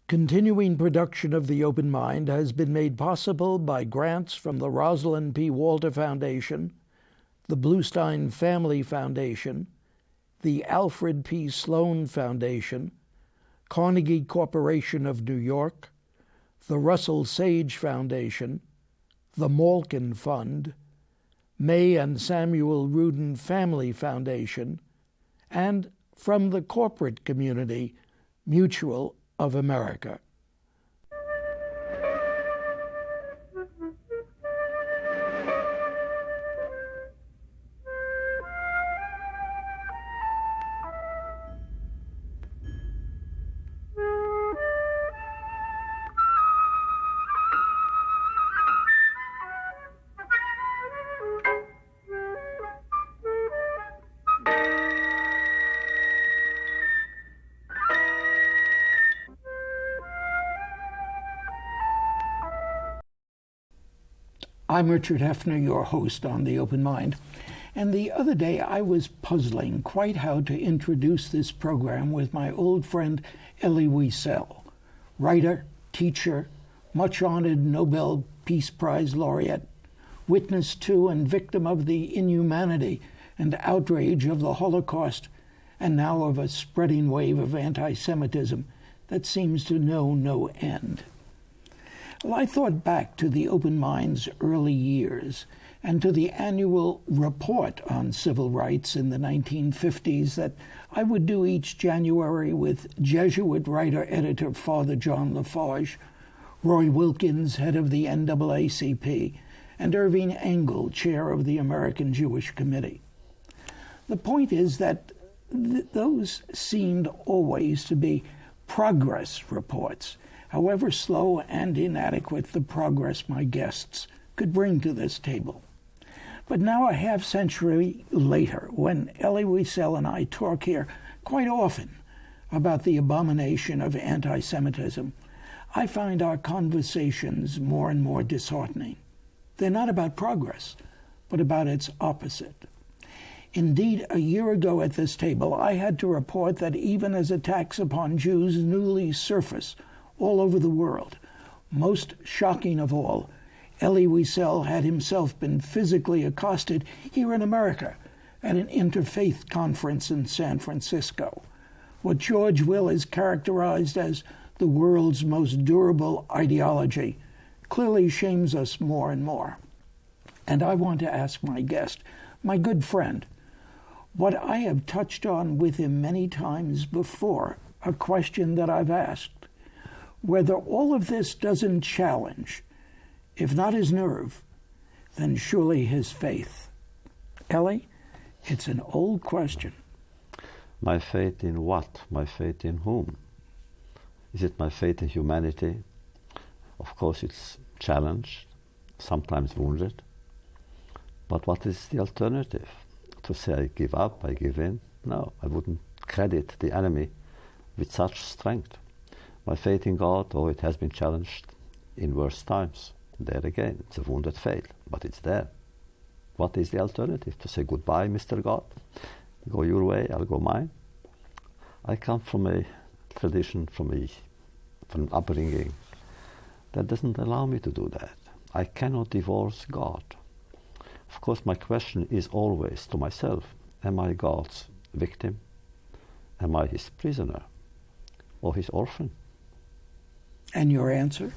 Continuing production of The Open Mind has been made possible by grants from the Rosalind P. Walter Foundation, the Bluestein Family Foundation, the Alfred P. Sloan Foundation, Carnegie Corporation of New York, the Russell Sage Foundation, the Malkin Fund, May and Samuel Rudin Family Foundation, and from the corporate community, Mutual of America. I'm Richard Heffner, your host on The Open Mind. And the other day I was puzzling quite how to introduce this program with my old friend Elie Wiesel, writer, teacher, much-honored Nobel Peace Prize laureate, witness to and victim of the inhumanity and outrage of the Holocaust, and now of a spreading wave of anti-Semitism that seems to know no end. Well, I thought back to The Open Mind's early years and to the annual report on civil rights in the 1950s that I would do each January with Jesuit writer-editor Father John Lafarge, Roy Wilkins, head of the NAACP, and Irving Engel, chair of the American Jewish Committee. The point is that those seemed always to be progress reports, however slow and inadequate the progress my guests could bring to this table. But now, a half-century later, when Elie Wiesel and I talk here quite often about the abomination of anti-Semitism, I find our conversations more and more disheartening. They're not about progress, but about its opposite. Indeed, a year ago at this table, I had to report that even as attacks upon Jews newly surface all over the world, most shocking of all, Elie Wiesel had himself been physically accosted here in America at an interfaith conference in San Francisco. What George Will has characterized as the world's most durable ideology clearly shames us more and more. And I want to ask my guest, my good friend, what I have touched on with him many times before, a question that I've asked, whether all of this doesn't challenge, if not his nerve, then surely his faith. Elie, it's an old question. My faith in what? My faith in whom? Is it my faith in humanity? Of course it's challenged, sometimes wounded. But what is the alternative? To say I give up, I give in? No, I wouldn't credit the enemy with such strength. My faith in God, oh, it has been challenged in worse times. There again, it's a wounded faith, but it's there. What is the alternative? To say goodbye, Mr. God? Go your way, I'll go mine? I come from a tradition, from an upbringing that doesn't allow me to do that. I cannot divorce God. Of course, my question is always to myself, am I God's victim? Am I his prisoner or his orphan? And your answer?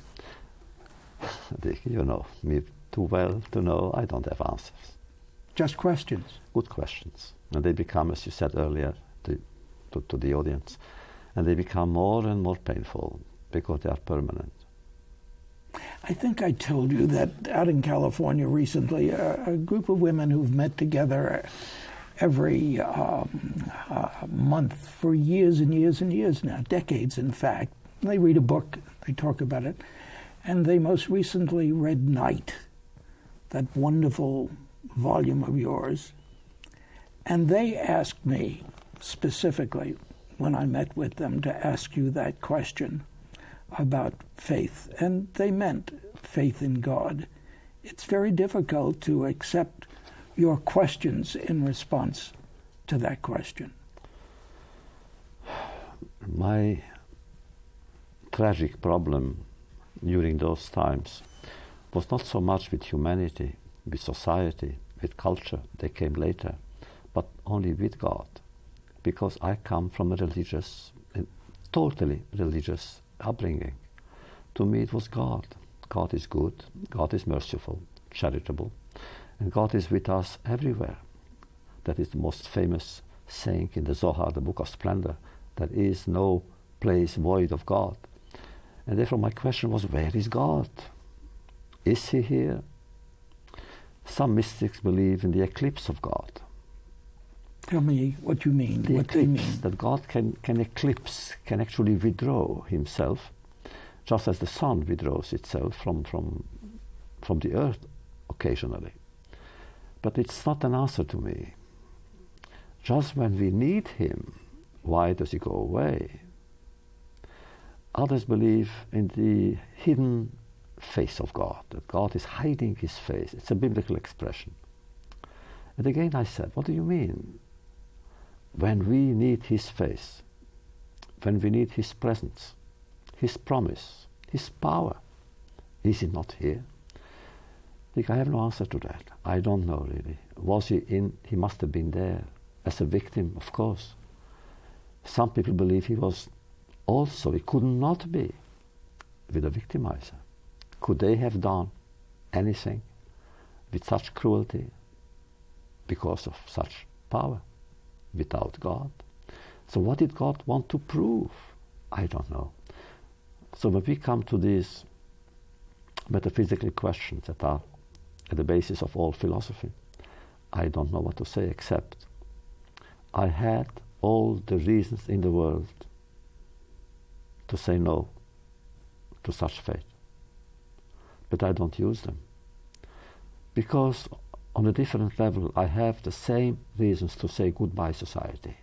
You know me too well to know I don't have answers. Just questions. Good questions. And they become, as you said earlier to the audience, and they become more and more painful because they are permanent. I think I told you that out in California recently, a group of women who've met together every month for years and years and years now, decades in fact. They read a book, they talk about it, and they most recently read Night, that wonderful volume of yours. And they asked me specifically, when I met with them, to ask you that question about faith. And they meant faith in God. It's very difficult to accept your questions in response to that question. My tragic problem during those times was not so much with humanity, with society, with culture, they came later, but only with God. Because I come from a religious, totally religious upbringing. To me it was God. God is good, God is merciful, charitable, and God is with us everywhere. That is the most famous saying in the Zohar, the Book of Splendor. There is no place void of God. And therefore my question was, where is God? Is he here? Some mystics believe in the eclipse of God. Tell me what you mean. The what do you eclipse, mean? that God can eclipse, can actually withdraw himself, just as the sun withdraws itself from the earth occasionally. But it's not an answer to me. Just when we need him, why does he go away? Others believe in the hidden face of God, that God is hiding his face. It's a biblical expression. And again I said, what do you mean? When we need his face, when we need his presence, his promise, his power, is he not here? I have no answer to that. I don't know really. Was he in? He must have been there as a victim, of course. Some people believe he was also, he could not be with a victimizer. Could they have done anything with such cruelty because of such power without God? So what did God want to prove? I don't know. So when we come to these metaphysical questions that are at the basis of all philosophy, I don't know what to say except I had all the reasons in the world to say no to such fate. But I don't use them. Because on a different level, I have the same reasons to say goodbye society,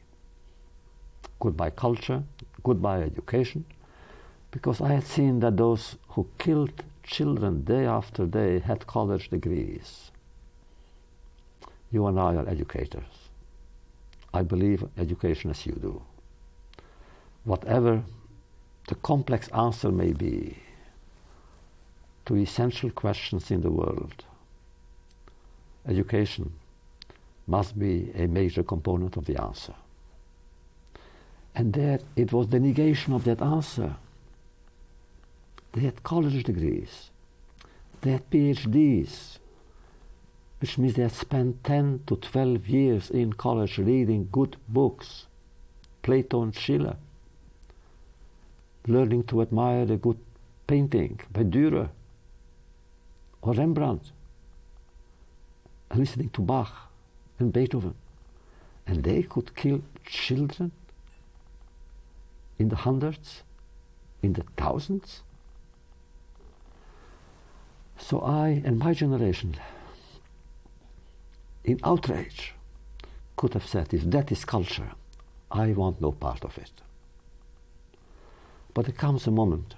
goodbye culture, goodbye education, because I had seen that those who killed children day after day had college degrees. You and I are educators. I believe education as you do. Whatever the complex answer may be to essential questions in the world, education must be a major component of the answer. And there it was the negation of that answer. They had college degrees, they had PhDs, which means they had spent 10 to 12 years in college reading good books, Plato and Schiller, learning to admire a good painting by Dürer or Rembrandt, and listening to Bach and Beethoven. And they could kill children in the hundreds, in the thousands. So I and my generation, in outrage, could have said, if that is culture, I want no part of it. But there comes a moment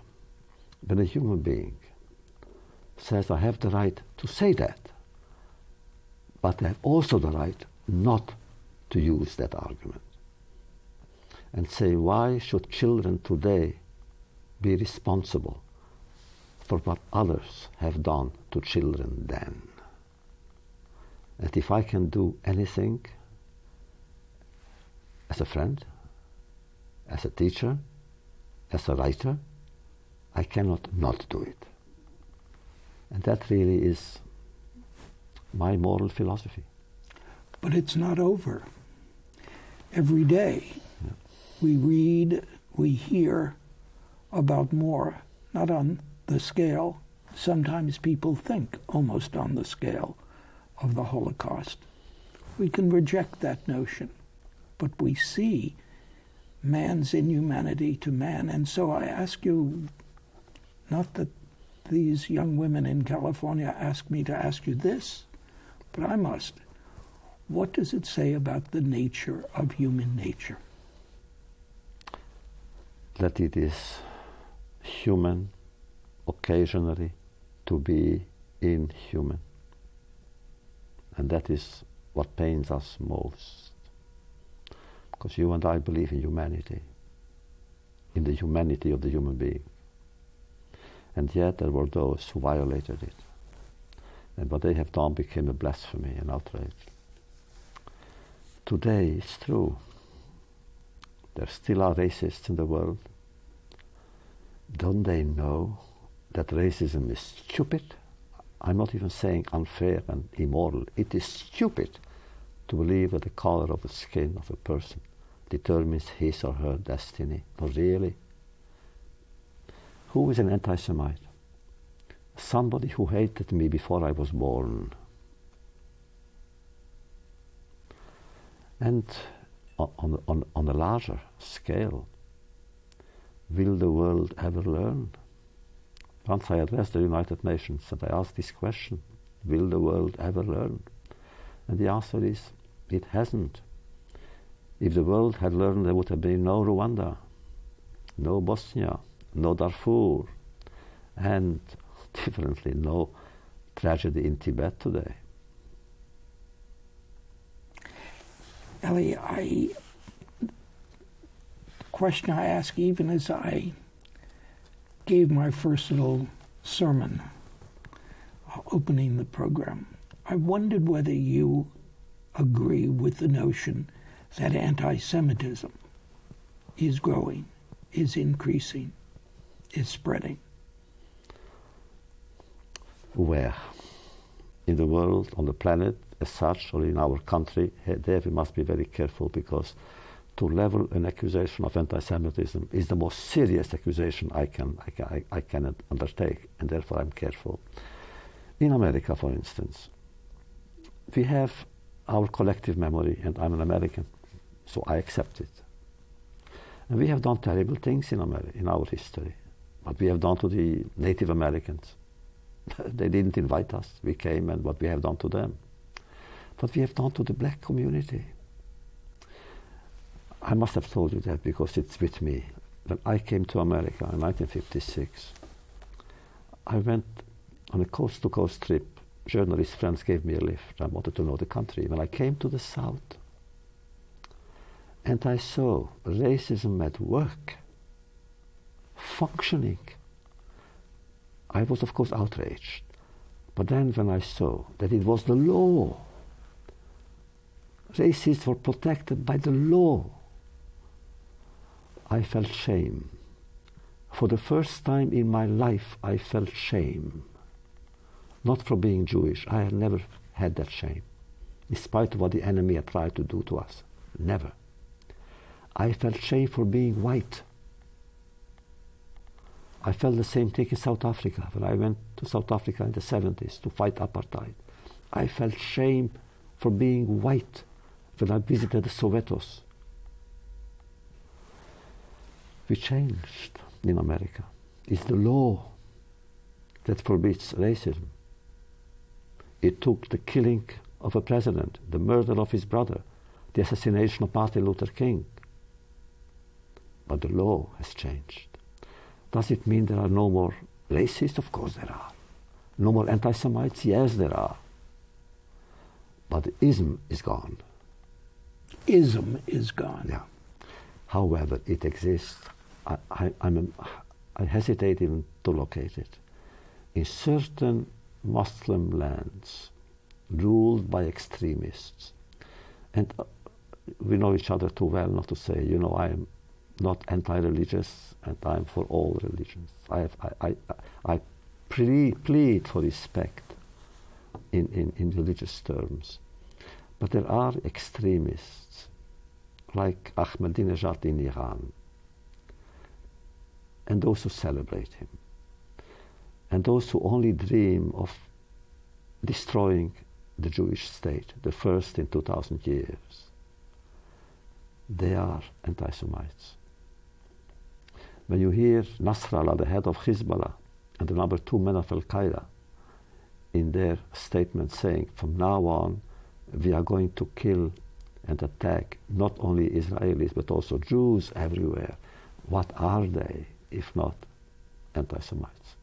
when a human being says, I have the right to say that, but I have also the right not to use that argument. And say, why should children today be responsible for what others have done to children then? And if I can do anything as a friend, as a teacher, as a writer, I cannot not do it. And that really is my moral philosophy. But it's not over. Every day we read, we hear about more, not on the scale, sometimes people think almost on the scale of the Holocaust. We can reject that notion, but we see man's inhumanity to man. And so I ask you, not that these young women in California ask me to ask you this, but I must. What does it say about the nature of human nature? That it is human occasionally to be inhuman. And that is what pains us most. Because you and I believe in humanity, in the humanity of the human being. And yet there were those who violated it. And what they have done became a blasphemy, an outrage. Today, it's true. There still are racists in the world. Don't they know that racism is stupid? I'm not even saying unfair and immoral. It is stupid to believe that the color of the skin of a person determines his or her destiny. Not really. Who is an anti-Semite? Somebody who hated me before I was born. And on a larger scale, will the world ever learn? Once I addressed the United Nations and I asked this question, will the world ever learn? And the answer is, it hasn't. If the world had learned, there would have been no Rwanda, no Bosnia, no Darfur, and differently, no tragedy in Tibet today. Elie, the question I ask even as I gave my first little sermon opening the program, I wondered whether you agree with the notion that anti-Semitism is growing, is increasing, is spreading. Where? In the world, on the planet, as such, or in our country, there we must be very careful, because to level an accusation of anti-Semitism is the most serious accusation I can undertake, and therefore I'm careful. In America, for instance, we have our collective memory, and I'm an American, so I accept it. And we have done terrible things in our history. What we have done to the Native Americans. They didn't invite us. We came, and what we have done to them. What we have done to the black community. I must have told you that because it's with me. When I came to America in 1956, I went on a coast-to-coast trip. Journalist friends gave me a lift. I wanted to know the country. When I came to the South, and I saw racism at work, functioning, I was, of course, outraged. But then when I saw that it was the law, racists were protected by the law, I felt shame. For the first time in my life, I felt shame. Not for being Jewish. I had never had that shame, in spite of what the enemy had tried to do to us. Never. I felt shame for being white. I felt the same thing in South Africa. When I went to South Africa in the 70s to fight apartheid, I felt shame for being white when I visited the Sowetos. We changed in America. It's the law that forbids racism. It took the killing of a president, the murder of his brother, the assassination of Martin Luther King. But the law has changed. Does it mean there are no more racists? Of course there are. No more anti-Semites? Yes, there are. But the ism is gone. Ism is gone. Yeah. However, it exists. I hesitate even to locate it. In certain Muslim lands ruled by extremists, and we know each other too well not to say, I am not anti-religious and I'm for all religions. I plead for respect in religious terms. But there are extremists like Ahmadinejad in Iran, and those who celebrate him, and those who only dream of destroying the Jewish state, the first in 2,000 years. They are anti-Semites. When you hear Nasrallah, the head of Hezbollah, and the number 2 men of Al-Qaeda, in their statement saying, from now on, we are going to kill and attack not only Israelis, but also Jews everywhere. What are they, if not anti-Semites?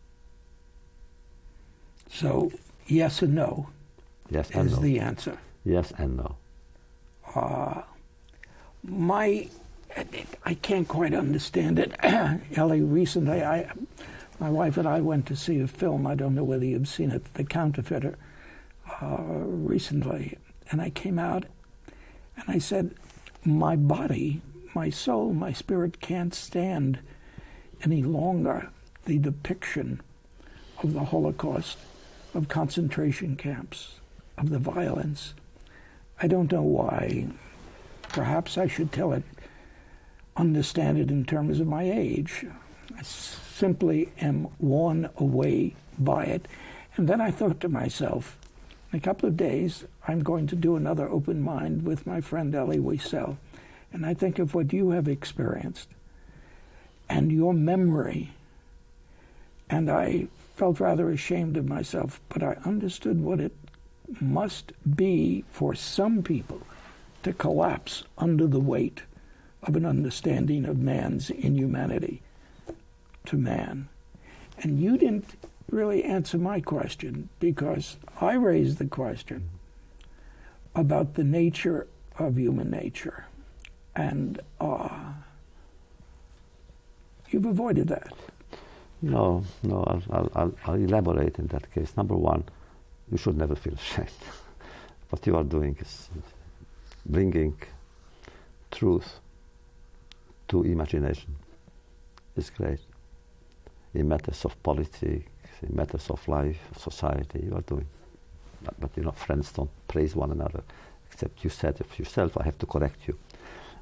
So, yes and no yes and is no. the answer. Yes and no. I can't quite understand it. Elie, recently, My wife and I went to see a film, I don't know whether you've seen it, The Counterfeiter, recently. And I came out and I said, my body, my soul, my spirit can't stand any longer the depiction of the Holocaust, of concentration camps, of the violence. I don't know why. Perhaps I should understand it in terms of my age. I simply am worn away by it. And then I thought to myself, in a couple of days, I'm going to do another open mind with my friend Elie Wiesel. And I think of what you have experienced and your memory. And I felt rather ashamed of myself, but I understood what it must be for some people to collapse under the weight of an understanding of man's inhumanity to man. And you didn't really answer my question, because I raised the question about the nature of human nature. And you've avoided that. No, I'll elaborate in that case. Number one, you should never feel ashamed. What you are doing is bringing truth to imagination. It's great. In matters of politics, in matters of life, of society, you are doing. But you know, friends don't praise one another, except you said of yourself, I have to correct you.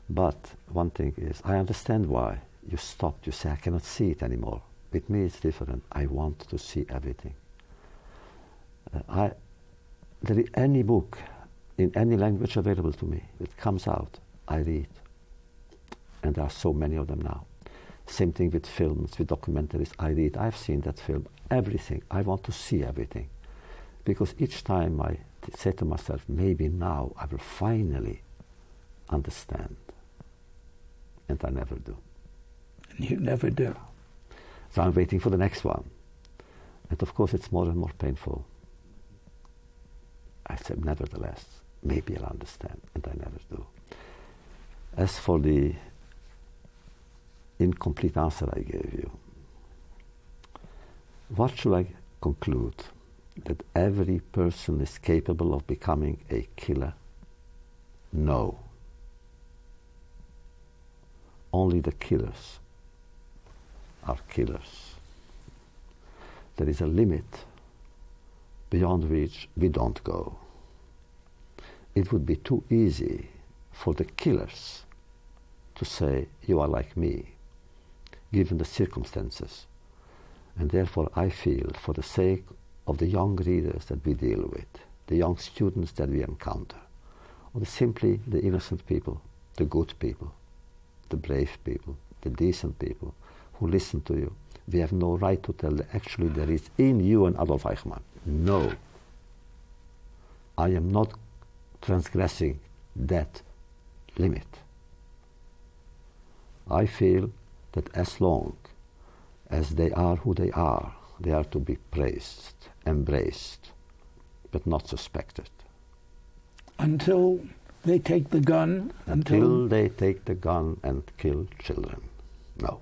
But one thing is, I understand why you stopped. You say, I cannot see it anymore. With me, it's different. I want to see everything. There is any book in any language available to me that comes out, I read. And there are so many of them now. Same thing with films, with documentaries, I read. I've seen that film, everything. I want to see everything. Because each time I say to myself, maybe now I will finally understand. And I never do. And you never do. So I'm waiting for the next one. And of course it's more and more painful. I said, nevertheless, maybe I'll understand, and I never do. As for the incomplete answer I gave you, what should I conclude? That every person is capable of becoming a killer? No. Only the killers are killers. There is a limit beyond which we don't go. It would be too easy for the killers to say, you are like me, given the circumstances. And therefore I feel, for the sake of the young readers that we deal with, the young students that we encounter, or simply the innocent people, the good people, the brave people, the decent people who listen to you, we have no right to tell that actually there is in you an Adolf Eichmann. No. I am not transgressing that limit. I feel that as long as they are who they are to be praised, embraced, but not suspected. Until they take the gun? Until they take the gun and kill children. No.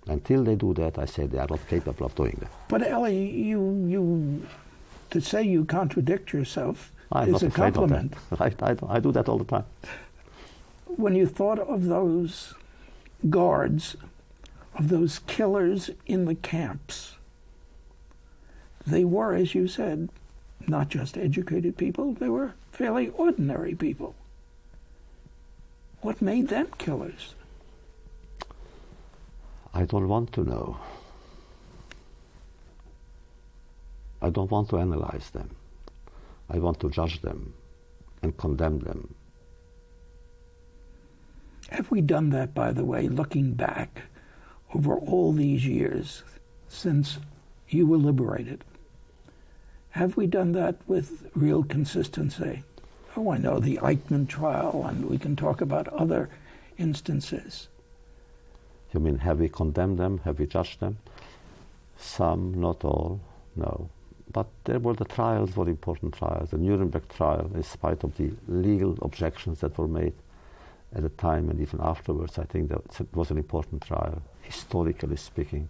Until they do that, I say they are not capable of doing that. But Elie, you to say you contradict yourself is a compliment. I do that all the time. When you thought of those guards, of those killers in the camps, they were, as you said, not just educated people, they were fairly ordinary people. What made them killers? I don't want to know. I don't want to analyze them. I want to judge them and condemn them. Have we done that, by the way, looking back over all these years since you were liberated? Have we done that with real consistency? Oh, I know the Eichmann trial, and we can talk about other instances. You mean, have we condemned them? Have we judged them? Some, not all, no. But there were the trials, were important trials. The Nuremberg trial, in spite of the legal objections that were made at the time and even afterwards, I think that it was an important trial, historically speaking.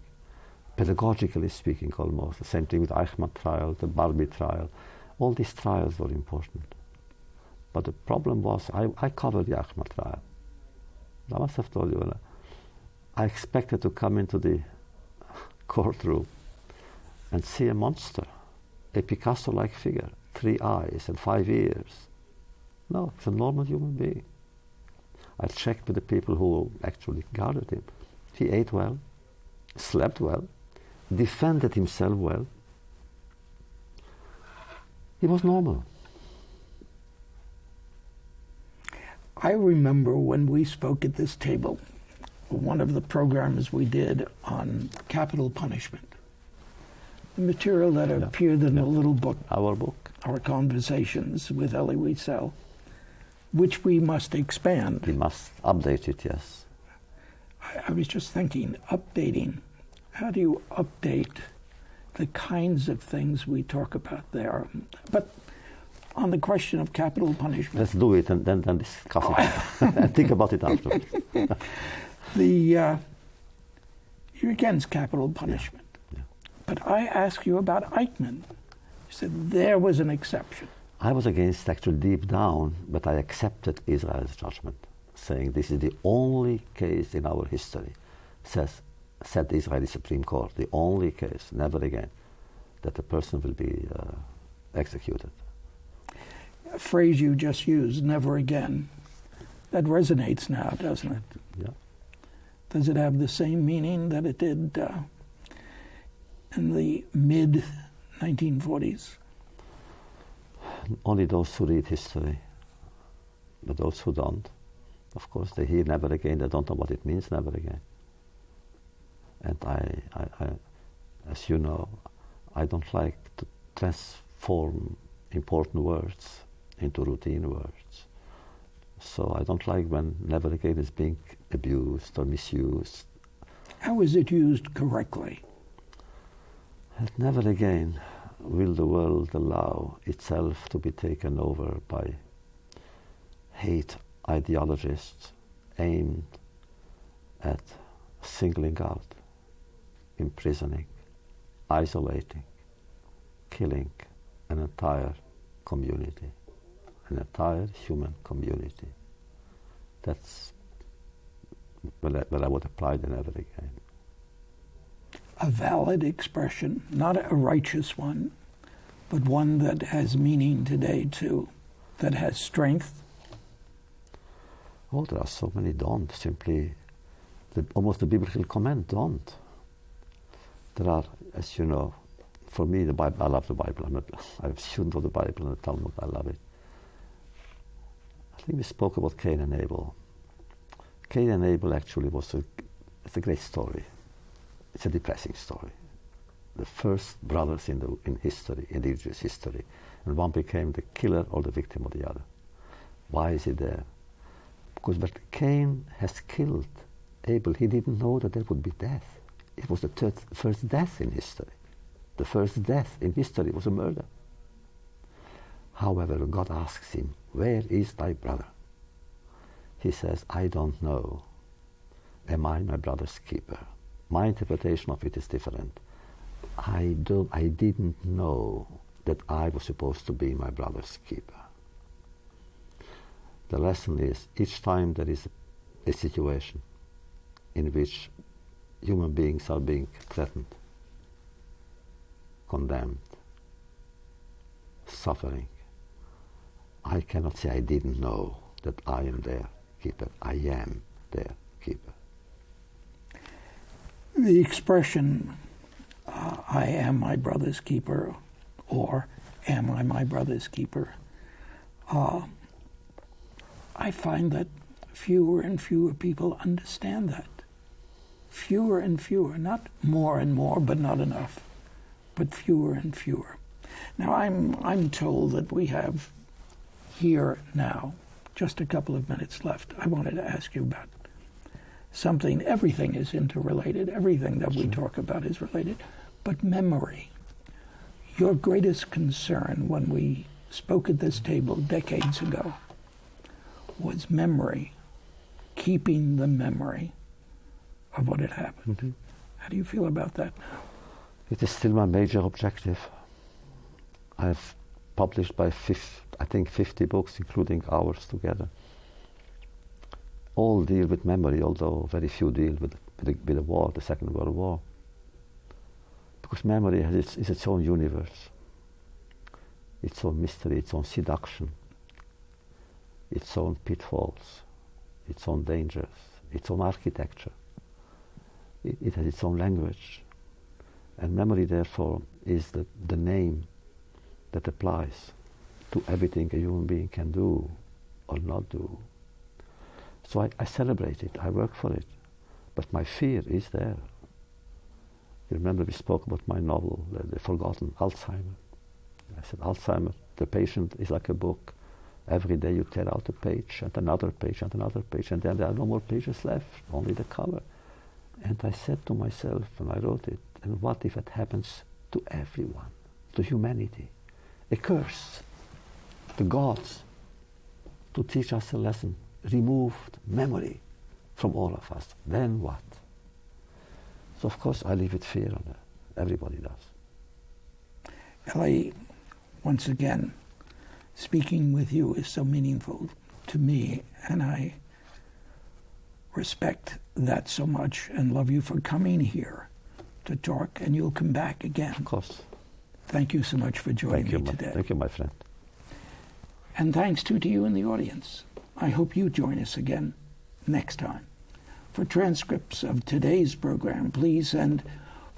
pedagogically speaking almost. The same thing with Eichmann trial, the Barbie trial. All these trials were important. But the problem was, I covered the Eichmann trial. I must have told you, I expected to come into the courtroom and see a monster, a Picasso-like figure, 3 eyes and 5 ears. No, it's a normal human being. I checked with the people who actually guarded him. He ate well, slept well, defended himself well. He was normal. I remember when we spoke at this table, one of the programs we did on capital punishment, the material that appeared in the little book, our book, our conversations with Elie Wiesel, which we must expand. We must update it, yes. I was just thinking, updating. How do you update the kinds of things we talk about there? But on the question of capital punishment... Let's do it and then discuss it and think about it afterwards. You're against capital punishment. Yeah. But I asked you about Eichmann. You said there was an exception. I was against actually deep down, but I accepted Israel's judgment, saying this is the only case in our history, said the Israeli Supreme Court, the only case, never again, that a person will be executed. A phrase you just used, never again, that resonates now, doesn't it? Yeah. Does it have the same meaning that it did in the mid-1940s? Only those who read history, but those who don't, of course, they hear never again, they don't know what it means, never again. And I as you know, I don't like to transform important words into routine words. So I don't like when never again is being abused or misused. How is it used correctly? And never again will the world allow itself to be taken over by hate ideologists aimed at singling out, imprisoning, isolating, killing an entire community, an entire human community. That's where I would apply the never again. A valid expression, not a righteous one, but one that has meaning today too, that has strength. Oh, there are so many don't. Simply, almost the biblical command, don't. There are, as you know, for me, the Bible, I love the Bible. I'm a student of the Bible and the Talmud. I love it. I think we spoke about Cain and Abel. Cain and Abel actually it's a great story. It's a depressing story. The first brothers in history, in religious history, and one became the killer or the victim of the other. Why is it there? Because but Cain has killed Abel. He didn't know that there would be death. It was the first death in history. The first death in history was a murder. However, God asks him, "Where is thy brother?" He says, "I don't know. Am I my brother's keeper?" My interpretation of it is different. I didn't know that I was supposed to be my brother's keeper. The lesson is, each time there is a situation in which human beings are being threatened, condemned, suffering, I cannot say I didn't know that I am their keeper. I am their keeper. The expression, I am my brother's keeper, or am I my brother's keeper, I find that fewer and fewer people understand that. Fewer and fewer, not more and more, but not enough, but fewer and fewer. Now, I'm told that we have here now just a couple of minutes left. I wanted to ask you about something. Everything is interrelated. Everything that we talk about is related. But memory. Your greatest concern when we spoke at this table decades ago was memory, keeping the memory of what had happened. Mm-hmm. How do you feel about that now? It is still my major objective. I've published I think 50 books, including ours together. All deal with memory, although very few deal with the war, the Second World War. Because memory is its own universe, its own mystery, its own seduction, its own pitfalls, its own dangers, its own architecture. It has its own language. And memory, therefore, is the name that applies to everything a human being can do or not do. So I celebrate it, I work for it, but my fear is there. You remember we spoke about my novel, The Forgotten, Alzheimer. I said, Alzheimer, the patient is like a book. Every day you tear out a page and another page and another page, and then there are no more pages left, only the cover. And I said to myself when I wrote it, and what if it happens to everyone, to humanity? A curse, the gods, to teach us a lesson, removed memory from all of us. Then what? So of course I live with fear on that. Everybody does. Elie, once again, speaking with you is so meaningful to me, and I respect that so much and love you for coming here to talk, and you'll come back again. Of course. Thank you so much for joining me today. Thank you, my friend. And thanks too to you in the audience. I hope you join us again next time. For transcripts of today's program, please send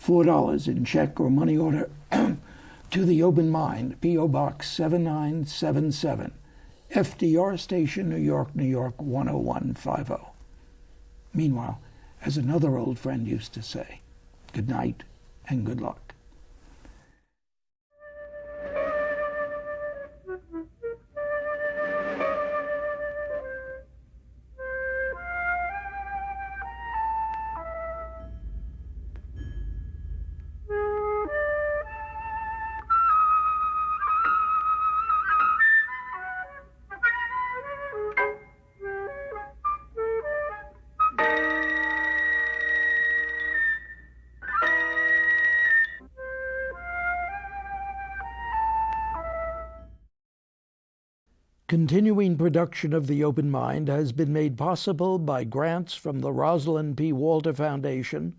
$4 in check or money order to The Open Mind, P.O. Box 7977, FDR Station, New York, New York 10150. Meanwhile, as another old friend used to say, good night and good luck. Continuing production of The Open Mind has been made possible by grants from the Rosalind P. Walter Foundation,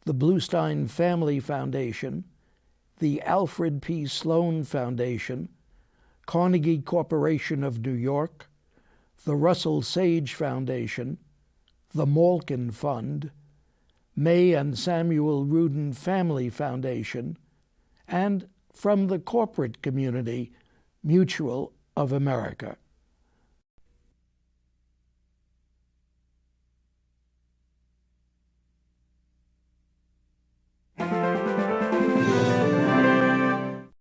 the Bluestein Family Foundation, the Alfred P. Sloan Foundation, Carnegie Corporation of New York, the Russell Sage Foundation, the Malkin Fund, May and Samuel Rudin Family Foundation, and from the corporate community, Mutual of America.